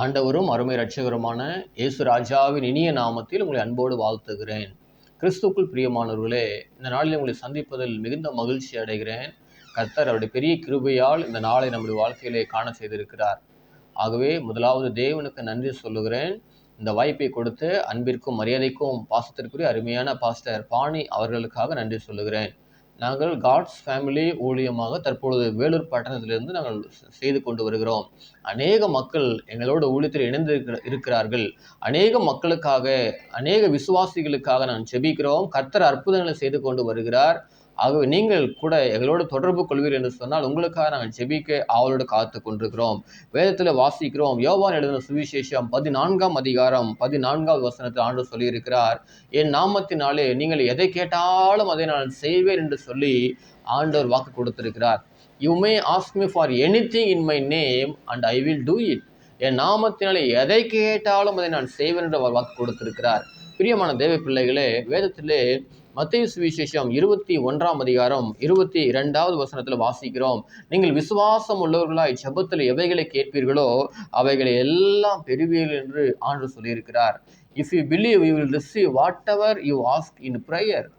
ஆண்டவரும் அருமை இரட்சகருமான இயேசு ராஜாவின் இனிய நாமத்தில் உங்களை அன்போடு வாழ்த்துகிறேன். கிறிஸ்துவுக்குள் பிரியமானவர்களே, இந்த நாளில் உங்களை சந்திப்பதில் மிகுந்த மகிழ்ச்சி அடைகிறேன். கர்த்தர் அவருடைய பெரிய கிருபையால் இந்த நாளை நம்முடைய வாழ்க்கையிலே காண செய்திருக்கிறார். ஆகவே முதலாவது தேவனுக்கு நன்றி சொல்லுகிறேன். இந்த வாய்ப்பை கொடுத்து அன்பிற்கும் மரியாதைக்கும் பாசத்திற்குரிய அருமையான பாஸ்டர் பாணி அவர்களுக்காக நன்றி சொல்லுகிறேன். நாங்கள் காட்ஸ் ஃபேமிலி ஊழியமாக தற்பொழுது வேலூர் பட்டணத்திலிருந்து நாங்கள் செய்து கொண்டு வருகிறோம். அநேக மக்கள் எங்களோட ஊழியத்தில் இணைந்து இருக்கிறார்கள். அநேக மக்களுக்காக, அநேக விசுவாசிகளுக்காக நான் ஜெபிக்கிறோம். கர்த்தர் அற்புதங்களை செய்து கொண்டு வருகிறார். ஆகவே நீங்கள் கூட எங்களோடு தொடர்பு கொள்வீர்கள் என்று சொன்னால் உங்களுக்காக நாங்கள் ஜெபிக்க ஆவலோடு காத்து கொண்டிருக்கிறோம். வேதத்தில் வாசிக்கிறோம். யோவான் எழுதின சுவிசேஷம் 14ஆம் அதிகாரம் 14வது வசனத்தில் ஆண்டவர் சொல்லியிருக்கிறார், என் நாமத்தினாலே நீங்கள் எதை கேட்டாலும் அதை நான் செய்வேன் என்று சொல்லி ஆண்டவர் வாக்கு கொடுத்திருக்கிறார். You may ask me for anything in my name and I will do it. என் நாமத்தினாலே எதை கேட்டாலும் அதை நான் செய்வேன் என்று அவர் வாக்கு கொடுத்திருக்கிறார். பிரியமான தேவ பிள்ளைகளே, வேதத்திலே மத்தேயு சுவிசேஷம் 21ஆம் அதிகாரம் 22வது வசனத்தில் வாசிக்கிறோம், நீங்கள் விசுவாசம் உள்ளவர்களாய் ஜெபத்தில் எவைகளை கேட்பீர்களோ அவைகளை எல்லாம் பெறுவீர்கள் என்று ஆண்டவர் சொல்லியிருக்கிறார். If you believe you will receive what ever you ask in prayer.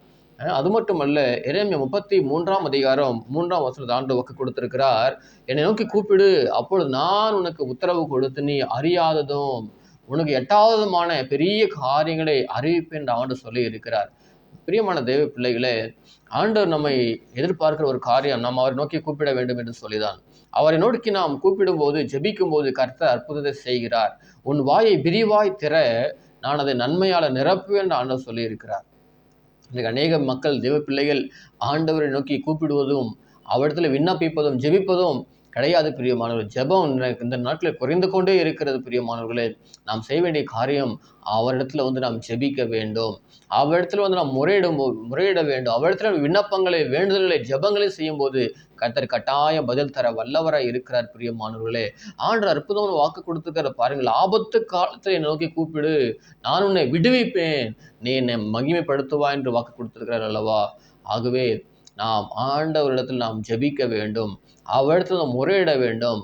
அது மட்டுமல்ல, எரேமியா 33ஆம் அதிகாரம் 3ஆம் வசனத்தை ஆண்டவர் வாக்கு கொடுத்திருக்கிறார், என்னை நோக்கி கூப்பிடு, அப்பொழுது நான் உனக்கு உத்தரவு கொடுத்து நீ அறியாததும் உனக்கு எட்டாவதுமான பெரிய காரியங்களை அறிவிப்பேன் என்று ஆண்டவர் சொல்லி இருக்கிறார். பிரியமான தேவ பிள்ளைகளே, ஆண்டவர் நம்மை எதிர்பார்க்கிற ஒரு காரியம் நாம் அவரை நோக்கி கூப்பிட வேண்டும் என்று சொல்லிதான். அவரை நோக்கி நாம் கூப்பிடும் போது, ஜெபிக்கும் போது கர்த்தர் அற்புதத்தை செய்கிறார். உன் வாயை விரிவாய் திற, நான் அதை நன்மையால நிரப்புவேன் என்று ஆண்டவர் சொல்லி இருக்கிறார். இன்னைக்கு அநேக மக்கள், தேவ பிள்ளைகள் ஆண்டவரை நோக்கி கூப்பிடுவதும் அவரிடத்துல விண்ணப்பிப்பதும் ஜெபிப்பதும் கிடையாது. பிரியமானவர்கள், ஜெபம் இந்த நாட்டில் குறைந்து கொண்டே இருக்கிறது. பிரியமானவர்களே, நாம் செய்ய வேண்டிய காரியம் அவரிடத்துல நாம் ஜெபிக்க வேண்டும். அவரிடத்துல நாம் முறையிட வேண்டும். அவரிடத்துல விண்ணப்பங்களை, வேண்டுதல்களை, ஜெபங்களை செய்யும் போது கர்த்தர் கட்டாயம் பதில் தர வல்லவராய் இருக்கிறார். பிரியமானவர்களே, ஆண்டவர் அற்புதமான வாக்கு கொடுத்துக்கிற பாருங்கள். ஆபத்து காலத்தில் என்னை நோக்கி கூப்பிடு, நான் உன்னை விடுவிப்பேன், நீ என்னை மகிமைப்படுத்துவா என்று வாக்கு கொடுத்திருக்கிறார் அல்லவா? ஆகவே நாம் ஆண்டவரிடத்தில் நாம் ஜெபிக்க வேண்டும். அவரிடத்தில் நாம் முறையிட வேண்டும்.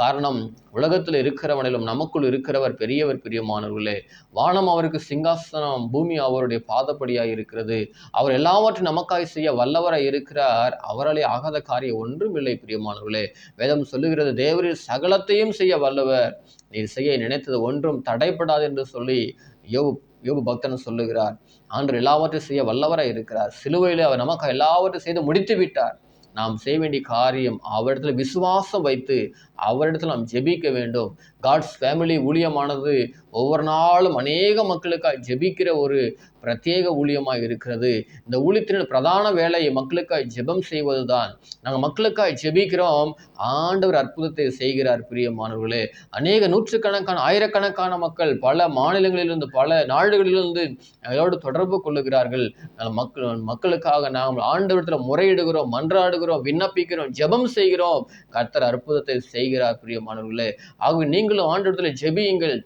காரணம், உலகத்தில் இருக்கிறவனிலும் நமக்குள் இருக்கிறவர் பெரியவர். பிரியமானவர்களே, வானம் அவருக்கு சிங்காசனம், பூமி அவருடைய பாதப்படியாய் இருக்கிறது. அவர் எல்லாவற்றையும் நமக்காய் செய்ய வல்லவராய் இருக்கிறார். அவராலே ஆகாத காரியம் ஒன்றும் இல்லை. பிரியமானவர்களே, வேதம் சொல்லுகிறது, தேவரீர் சகலத்தையும் செய்ய வல்லவர், நீர் செய்ய நினைத்தது ஒன்றும் தடைப்படாது என்று சொல்லி யோபு பக்தன் சொல்லுகிறார். ஆண்டவர் எல்லாவற்றையும் செய்ய வல்லவராய் இருக்கிறார். சிலுவையிலே அவர் நமக்கு எல்லாவற்றையும் செய்து முடித்து விட்டார். நாம் செய்ய வேண்டிய காரியம் அவரிடத்துல விசுவாசம் வைத்து அவரிடத்தில் நாம் ஜெபிக்க வேண்டும். காட்ஸ் ஃபேமிலி ஊழியமானது ஒவ்வொரு நாளும் அநேக மக்களுக்காக ஜெபிக்கிற ஒரு பிரத்யேக ஊழியமாக இருக்கிறது. இந்த ஊழியத்தின் பிரதான வேலை மக்களுக்காக ஜெபம் செய்வது தான். நாங்கள் மக்களுக்காக ஜெபிக்கிறோம், ஆண்டவர் அற்புதத்தை செய்கிறார். பிரியமானவர்களே, அநேக நூற்றுக்கணக்கான, ஆயிரக்கணக்கான மக்கள் பல மாநிலங்களிலிருந்து, பல நாடுகளிலிருந்து அதோடு தொடர்பு கொள்ளுகிறார்கள். மக்களுக்காக நாம் ஆண்டவரிடத்தில் முறையிடுகிறோம், மன்றாடுகிறோம், விண்ணப்பிக்கிறோம், ஜெபம் செய்கிறோம். கர்த்தர் அற்புதத்தை செய்கிறார். பிரியமானவர்களே, ஆகவே நீங்களும் ஆண்டவரிடத்தில் ஜெபியுங்கள்.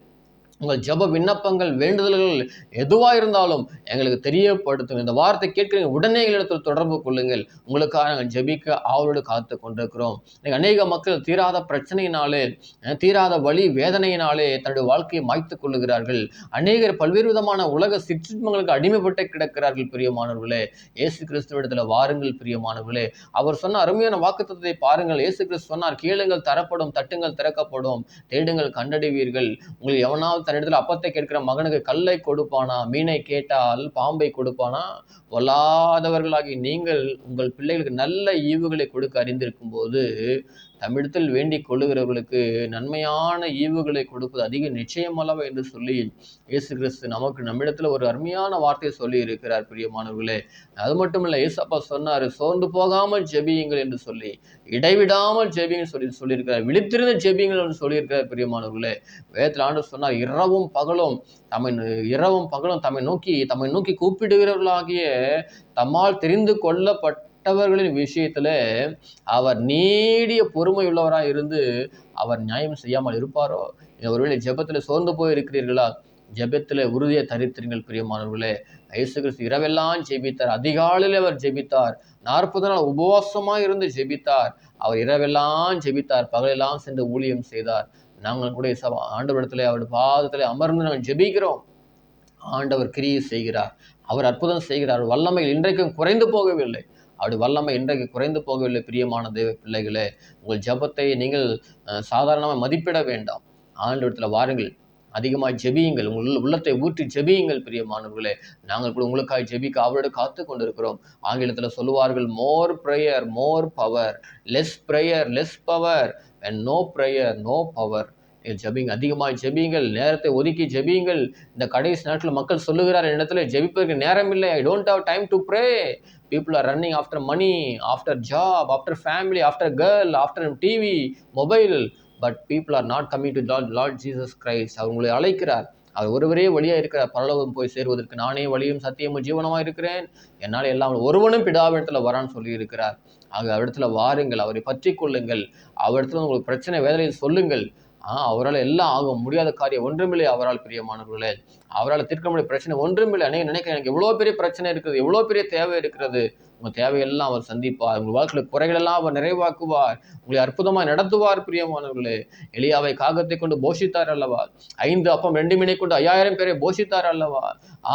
உங்கள் ஜெப விண்ணப்பங்கள், வேண்டுதல்கள் எதுவாக இருந்தாலும் எங்களுக்கு தெரியப்படுத்தும். இந்த வார்த்தை கேட்கிறீங்க, உடனே எங்களிடத்தில் தொடர்பு கொள்ளுங்கள். உங்களுக்காக நாங்கள் ஜெபிக்க ஆவலோடு காத்து கொண்டிருக்கிறோம். அநேக மக்கள் தீராத பிரச்சனையினாலே, தீராத வலி வேதனையினாலே தன்னுடைய வாழ்க்கையை மாய்த்து கொள்ளுகிறார்கள். அநேகர் பல்வேறு விதமான உலக சிற்றின்பங்களுக்கு அடிமைப்பட்டு கிடக்கிறார்கள். பிரியமானவர்களே, இயேசு கிறிஸ்துவிடத்தில் வாருங்கள். பிரியமானவர்களே, அவர் சொன்ன அருமையான வாக்குத்தத்தத்தை பாருங்கள். இயேசு கிறிஸ்து சொன்னார், கேளுங்கள் தரப்படும், தட்டுங்கள் திறக்கப்படும், தேடுங்கள் கண்டடைவீர்கள். உங்களுக்கு எவனாவது தன்னிடத்தில் அப்பத்தை கேட்கிற மகனுக்கு கல்லை கொடுப்பானா? மீனை கேட்டால் பாம்பை கொடுப்பானா? பொல்லாதவர்களாகி நீங்கள் உங்கள் பிள்ளைகளுக்கு நல்ல ஈவுகளை கொடுக்க அறிந்திருக்கும் போது தமிழத்தில் வேண்டிக் கொள்ளுகிறவர்களுக்கு நன்மையான ஈவுகளை கொடுப்பது அதிக நிச்சயமல்லவா என்று சொல்லி இயேசு கிறிஸ்து நம்மிடத்துல ஒரு அருமையான வார்த்தையை சொல்லி இருக்கிறார். பிரியமானவர்களே, அது மட்டும் இல்லை, இயேசப்பா சொன்னார், சோர்ந்து போகாமல் ஜெபியுங்கள் என்று சொல்லி, இடைவிடாமல் ஜெபியுங்கள் சொல்லியிருக்கிறார். விழித்திருந்த ஜெபியுங்கள் என்று சொல்லியிருக்கிறார். பிரியமானவர்களே, வேதத்தில் ஆண்டவர் சொன்னார், இரவும் பகலும் தம்மை நோக்கி கூப்பிடுகிறவர்களாகிய தம்மால் தெரிந்து கொள்ளப்பட்டவர்களின் விஷயத்துல அவர் நீடிய பொறுமை உள்ளவராய் இருந்து அவர் நியாயம் செய்யாமல் இருப்பாரோ? ஒருவேளை ஜெபத்துல சோர்ந்து போய் இருக்கிறீர்களா? ஜெபத்துல உறுதியை தரித்திருங்கள். பிரியமானவர்களே, இயேசு கிறிஸ்து இரவெல்லாம் ஜெபித்தார். அதிகாலையில் அவர் ஜெபித்தார். 40 நாள் உபவாசமாக இருந்து ஜெபித்தார். அவர் இரவெல்லாம் ஜெபித்தார், பகலெல்லாம் சென்று ஊழியம் செய்தார். நாங்கள் கூட ஆண்டவரிடத்துல அவருடைய பாதத்தில் அமர்ந்து நாங்கள் ஜெபிக்கிறோம். ஆண்டவர் கிரியை செய்கிறார், அவர் அற்புதம் செய்கிறார். வல்லமை இன்றைக்கும் குறைந்து போகவில்லை, அவருடைய வல்லமை இன்றைக்கு குறைந்து போகவில்லை. பிரியமான தேவ பிள்ளைகளே, உங்கள் ஜெபத்தை நீங்கள் சாதாரணமாக மதிப்பிட வேண்டாம். ஆண்டவரிடத்தில் வாருங்கள், அதிகமாக ஜெபியுங்கள், உங்கள் உள்ளத்தை ஊற்றி ஜெபியுங்கள். பிரியமானவர்களே, நாங்கள் கூட உங்களுக்காக ஜெபிக்க அவரோட காத்து கொண்டிருக்கிறோம். ஆங்கிலத்தில் சொல்லுவார்கள், more prayer more power, less prayer less power, and no prayer no power. ஜெபிங்க, அதிகமாக ஜெபியுங்கள், நேரத்தை ஒதுக்கி ஜெபியுங்கள். இந்த கடைசி நாட்டில் மக்கள் சொல்லுகிறார், இடத்துல ஜெபிப்பதற்கு நேரம் இல்லை, I don't have time to pray. People are running after money, after job, after family, after girl, after TV, mobile. But people are not coming to Lord Jesus Christ. அவர் உங்களை அழைக்கிறார். அவர் ஒருவரே வழியாக இருக்கிறார் பரலோகம் போய் சேருவதற்கு. நானே வழியும் சத்தியமும் ஜீவனமாக இருக்கிறேன், என்னால் எல்லாம் ஒருவனும் பிதாவிடத்தில் வரான்னு சொல்லி இருக்கிறார். ஆக அவரிடத்துல வாருங்கள், அவரை பற்றி கொள்ளுங்கள், அவரிடத்துல உங்களுக்கு பிரச்சனை வேதனையை சொல்லுங்கள். அவரால் எல்லாம் ஆக முடியாத காரியம் ஒன்றுமில்லை. அவரால் பிரியமானவர்களே, அவரால் தீர்க்க முடிய பிரச்சனை ஒன்றுமில்லை. நினைக்கிறேன், எனக்கு எவ்வளோ பெரிய பிரச்சனை இருக்குது, எவ்வளோ பெரிய தேவை இருக்கிறது. உங்கள் தேவையெல்லாம் அவர் சந்திப்பார், உங்கள் வாழ்க்கையில் குறைகளெல்லாம் அவர் நிறைவாக்குவார், உங்களை அற்புதமாக நடத்துவார். பிரியமானவர்களே, எலியாவை காகத்தை கொண்டு போஷித்தார் அல்லவா, 5 அப்பம் 2 மீனை கொண்டு 5000 பேரை போஷித்தார் அல்லவா.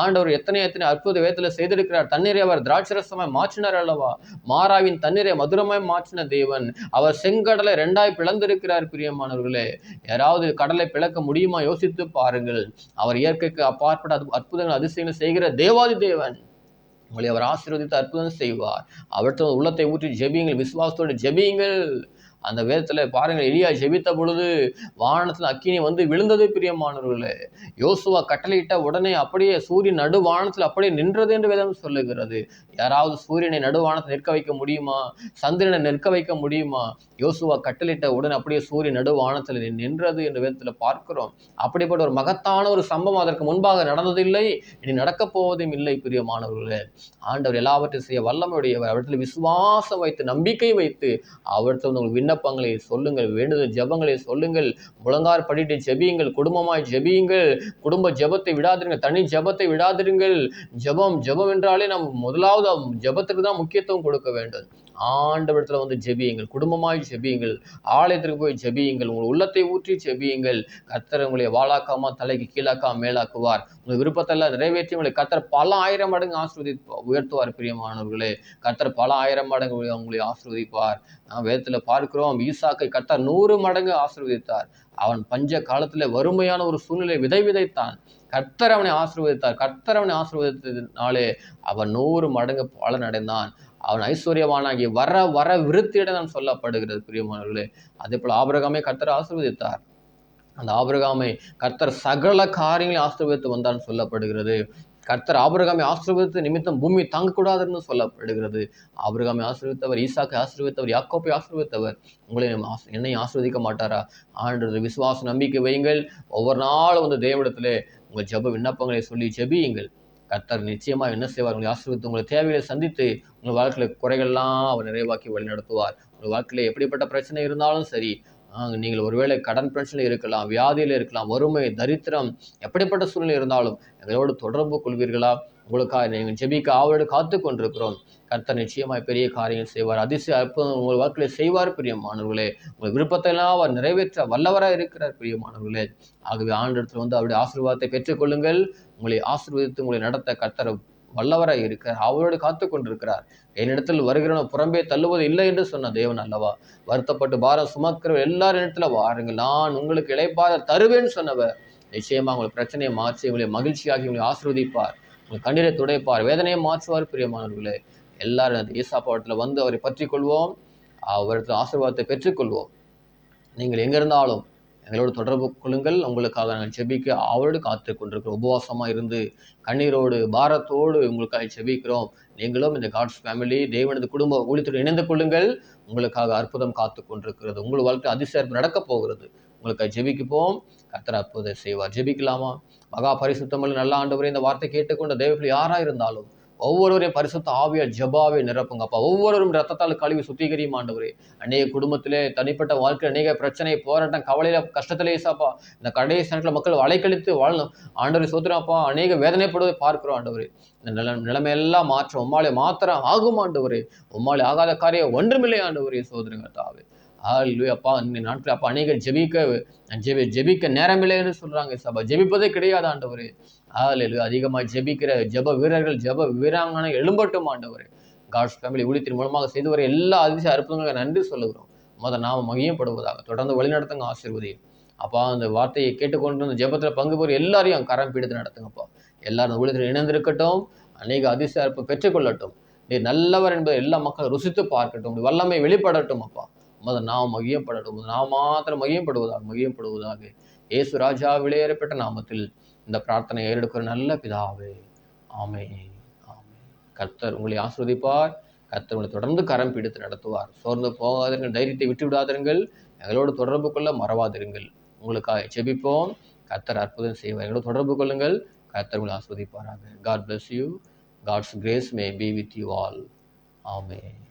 ஆண்டவர் எத்தனை அற்புத வேதத்தில் செய்திருக்கிறார். தண்ணீரை அவர் திராட்சரசமாய் மாற்றினார் அல்லவா. மாறாவின் தண்ணீரை மதுரமாய் மாற்றின தேவன். அவர் செங்கடலை 2ஆய் பிளந்திருக்கிறார். பிரியமானவர்களே, யாராவது கடலை பிளக்க முடியுமா? யோசித்து பாருங்கள். அவர் இயற்கைக்கு அப்பாற்பட்ட அற்புதங்கள் அதிசயங்கள் செய்கிற தேவாதி தேவன். உங்களை அவர் ஆசீர்வதித்து அற்புதம் செய்வார். அவர்கிட்ட உள்ளத்தை ஊற்றி ஜெபியுங்கள், விசுவாசத்தோடு ஜெபியுங்கள். அந்த வேதத்தில் பாருங்கள், எலியா ஜெபித்த பொழுது வானத்தில் அக்கினி வந்து விழுந்தது. பிரியமானவர்களே, யோசுவா கட்டளையிட்ட உடனே அப்படியே சூரியன் நடுவானத்தில் அப்படியே நின்றது என்று வேதம் சொல்லுகிறது. யாராவது சூரியனை நடுவானத்தில் நிற்க வைக்க முடியுமா? சந்திரனை நிற்க வைக்க முடியுமா? யோசுவா கட்டளையிட்ட உடனே அப்படியே சூரியன் நடுவானத்தில் நின்றது என்று வேதத்தில் பார்க்கிறோம். அப்படிப்பட்ட ஒரு மகத்தான ஒரு சம்பவம் அதற்கு முன்பாக நடந்ததில்லை, இனி நடக்கப் போவதும் இல்லை. பிரியமானவர்களே, ஆண்டவர் எல்லாவற்றையும் செய்ய வல்லமையுடையவர். அவற்றில் விசுவாசம் வைத்து நம்பிக்கை வைத்து அவர்கிட்ட உங்களுக்கு விண்ணப்பங்களை சொல்லுங்கள், வேண்டுதல் ஜெபங்களை சொல்லுங்கள், முழங்கார் படிட்டு ஜெபியுங்கள், குடும்பமாய் ஜெபியுங்கள். குடும்ப ஜெபத்தை விடாதிருங்கள், தனி ஜெபத்தை விடாதிருங்கள். ஜெபம் என்றாலே நாம் முதலாவது ஜெபத்துக்கு தான் முக்கியத்துவம் கொடுக்க வேண்டும். ஆண்டவரிடத்துல வந்து ஜெபியுங்கள், குடும்பமாய் ஜெபியுங்கள், ஆலயத்திற்கு போய் ஜெபியுங்கள், உங்கள் உள்ளத்தை ஊற்றி ஜெபியுங்கள். கர்த்தர் உங்களை வாழாக்காம தலைக்கு கீழாக்காம மேலாக்குவார். உங்கள் விருப்பத்தெல்லாம் நிறைவேற்றி உங்களை கர்த்தர் பல 1000 மடங்கு உயர்த்துவார். பிரியமானவர்களே, கர்த்தர் பல 1000 மடங்கு உங்களை ஆசீர்வதிப்பார். நாம் வேதத்தில் பார்க்கிறோம், ஈசாக்கை கர்த்தர் 100 மடங்கு ஆசீர்வதித்தார். அவன் பஞ்ச காலத்தில் வறுமையான ஒரு சூழ்நிலை விதைத்தான். கர்த்தர் அவனை ஆசீர்வதித்தார். கர்த்தர் அவனை ஆசீர்வதித்ததினாலே அவன் 100 மடங்கு பலன் அடைந்தான். அவன் ஐஸ்வர்யவானாகி வர விருத்தியிடம் சொல்லப்படுகிறது. பிரியமானவர்களே, அதே போல ஆபிரகாமை கர்த்தர் ஆசீர்வதித்தார். அந்த ஆபிரகாமை கர்த்தர் சகல காரியங்களையும் ஆசீர்வதித்து வந்தான்னு சொல்லப்படுகிறது. கர்த்தர் ஆபிரகாமை ஆசீர்வதித்த நிமித்தம் பூமி தாங்கக்கூடாதுன்னு சொல்லப்படுகிறது. ஆபிரகாமை ஆசீர்வதித்தவர், ஈசாக்கை ஆசீர்வதித்தவர், யாக்கோப்பை ஆசீர்வதித்தவர். உங்களை என்னையும் ஆசீர்வதிக்க மாட்டாரா? ஆண்டது விசுவாச நம்பிக்கை வையுங்கள். ஒவ்வொரு நாளும் வந்து தேவனிடத்திலே உங்கள் ஜெப விண்ணப்பங்களை சொல்லி ஜெபியுங்கள். கர்த்தர் நிச்சயமாக என்ன செய்வார்? உங்களை ஆசீர்வதித்து உங்களை தேவையை சந்தித்து உங்கள் வாழ்க்கையில் குறைகள்லாம் அவர் நிறைவாக்கி வழி நடத்துவார். உங்கள் வாழ்க்கையில் எப்படிப்பட்ட பிரச்சனை இருந்தாலும் சரி, நீங்கள் ஒருவேளை கடன் பிரச்சனை இருக்கலாம், வியாதியில் இருக்கலாம், வறுமை, தரித்திரம், எப்படிப்பட்ட சூழ்நிலை இருந்தாலும் எங்களோடு தொடர்பு கொள்வீர்களா? உங்களுக்காக நீங்கள் ஜெபிக்க ஆவலோடு காத்து கொண்டிருக்கிறோம். கர்த்தர் நிச்சயமாய் பெரிய காரியங்கள் செய்வார், அதிசய அற்புதம் உங்கள் வாழ்க்கையில செய்வார். பிரியமானவர்களே, உங்கள் விருப்பத்தையெல்லாம் அவர் நிறைவேற்ற வல்லவராக இருக்கிறார். பிரியமானவர்களே, ஆகவே ஆண்டவரிடத்தில் வந்து அவருடைய ஆசீர்வாதத்தை பெற்றுக்கொள்ளுங்கள். உங்களை ஆசீர்வதித்து உங்களை நடத்த கர்த்தர் வல்லவராய் இருக்கிறார், அவரோடு காத்து கொண்டிருக்கிறார். என்னிடத்தில் வருகிறவன் புறம்பே தள்ளுவது இல்லை என்று சொன்ன தேவன் அல்லவா. வருத்தப்பட்டு பாரம் சுமக்கிற எல்லாரும் இடத்துல வாருங்கள், நான் உங்களுக்கு இளைப்பாற தருவேன்னு சொன்னவர். நிச்சயமா உங்களுக்கு பிரச்சனையை மாற்றி உங்களை மகிழ்ச்சியாகி உங்களை ஆசீர்வதிப்பார், உங்கள் கண்ணீரை துடைப்பார், வேதனையை மாற்றுவார். பிரியமானவர்களே, எல்லாரும் ஏசாப்பாவத்தில் வந்து அவரை பற்றி கொள்வோம், அவரத்தில் ஆசீர்வாதத்தை பெற்றுக்கொள்வோம். நீங்கள் எங்கிருந்தாலும் எங்களோடு தொடர்பு கொள்ளுங்கள். உங்களுக்காக நாங்கள் செபிக்க அவரோடு காத்து கொண்டிருக்கிறோம். உபவாசமாக இருந்து கண்ணீரோடு பாரத்தோடு உங்களுக்காக செபிக்கிறோம். நீங்களும் இந்த காட்ஸ் ஃபேமிலி தேவனது குடும்ப ஊழியத்துடன் இணைந்து கொள்ளுங்கள். உங்களுக்காக அற்புதம் காத்து கொண்டிருக்கிறது. உங்கள் வாழ்க்கை அதிசயம் நடக்கப் போகிறது. உங்களுக்காக ஜெபிக்குப்போம், கர்த்தர் அற்புதம் செய்வார். ஜெபிக்கலாமா? மகா பரிசுத்தமிழ் நல்ல ஆண்டவரே, இந்த வார்த்தை கேட்டுக்கொண்ட தேவப்பிள்ளை யாராக இருந்தாலும் ஒவ்வொருவரையும் பரிசுத்த ஆவியா ஜபாவே நிரப்புங்கப்பா. ஒவ்வொருவரும் ரத்தத்தால் கழுவி சுத்திகரியும் ஆண்டவரே. அநேக குடும்பத்திலே தனிப்பட்ட வாழ்க்கையில் அநேக பிரச்சனை, போராட்டம், கவலையில, கஷ்டத்திலே சாப்பா இந்த கடைசி நேரத்தில் மக்கள் அலைக்கழித்து வாழணும் ஆண்டவரை சோதராப்பா. அநேக வேதனைப்படுவதை பார்க்கிறோம் ஆண்டவரே. இந்த நிலைமையெல்லாம் மாற்றம் உம்மாலே மாத்திரம் ஆகும் ஆண்டவரே. உம்மாலே ஆகாத காரியம் ஒன்றுமில்லை ஆண்டவரே. சோதருங்க தாவே அப்பா இந்த நாட்கள் அப்பா அநேகர் ஜெபிக்க நேரமில்லைன்னு சொல்றாங்க சபா. ஜெபிப்பதே கிடையாது ஆண்டவரே. அதிகமாக ஜெபிக்கிற ஜெப வீரர்கள் ஜெப வீராங்கனை எழும்பட்டும் ஆண்டவரே. காட்ஸ் ஃபேமிலி ஊழியத்தின் மூலமாக செய்து வர எல்லா அதிசய அற்புதங்களுக்கு நன்றி சொல்லுகிறோம். நாம மகிமைப்படுவதாக தொடர்ந்து வழிநடத்துங்க, ஆசீர்வதியும் அப்பா. அந்த வார்த்தையை கேட்டுக்கொண்டு அந்த ஜெபத்தில் பங்கு பெறும் எல்லாரையும் கரம் பிடித்து நடத்துங்கப்பா. எல்லாரும் ஊழியத்தில் இணைந்திருக்கட்டும், அநேக அதிசய அற்புதம் பெற்றுக்கொள்ளட்டும். நீர் நல்லவர் என்பதை எல்லா மக்களும் ருசித்து பார்க்கட்டும். வல்லமை வெளிப்படட்டும் அப்பா. நாம் மகியப்படட்டும். நாம் மாத்திரம் மகியப்படுவதாக இயேசு ராஜா விலையேறப்பட்ட நாமத்தில் இந்த பிரார்த்தனை ஏறெடுக்கிற நல்ல பிதாவே, ஆமென். கர்த்தர் உங்களை ஆசீர்வதிப்பார். கர்த்தர் உங்களை தொடர்ந்து கரம் பிடித்து நடத்துவார். சோர்ந்து போகாதீர்கள், தைரியத்தை விட்டு விடாதீர்கள், எங்களோடு தொடர்பு கொள்ள மறவாதிருங்கள். உங்களுக்காக ஜெபிப்போம். கர்த்தர் அற்புதம் செய்வார். எங்களோடு தொடர்பு கொள்ளுங்கள். கர்த்தர் உங்களை ஆசீர்வதிப்பாராக. God bless you. God's grace may be with you all. Amen.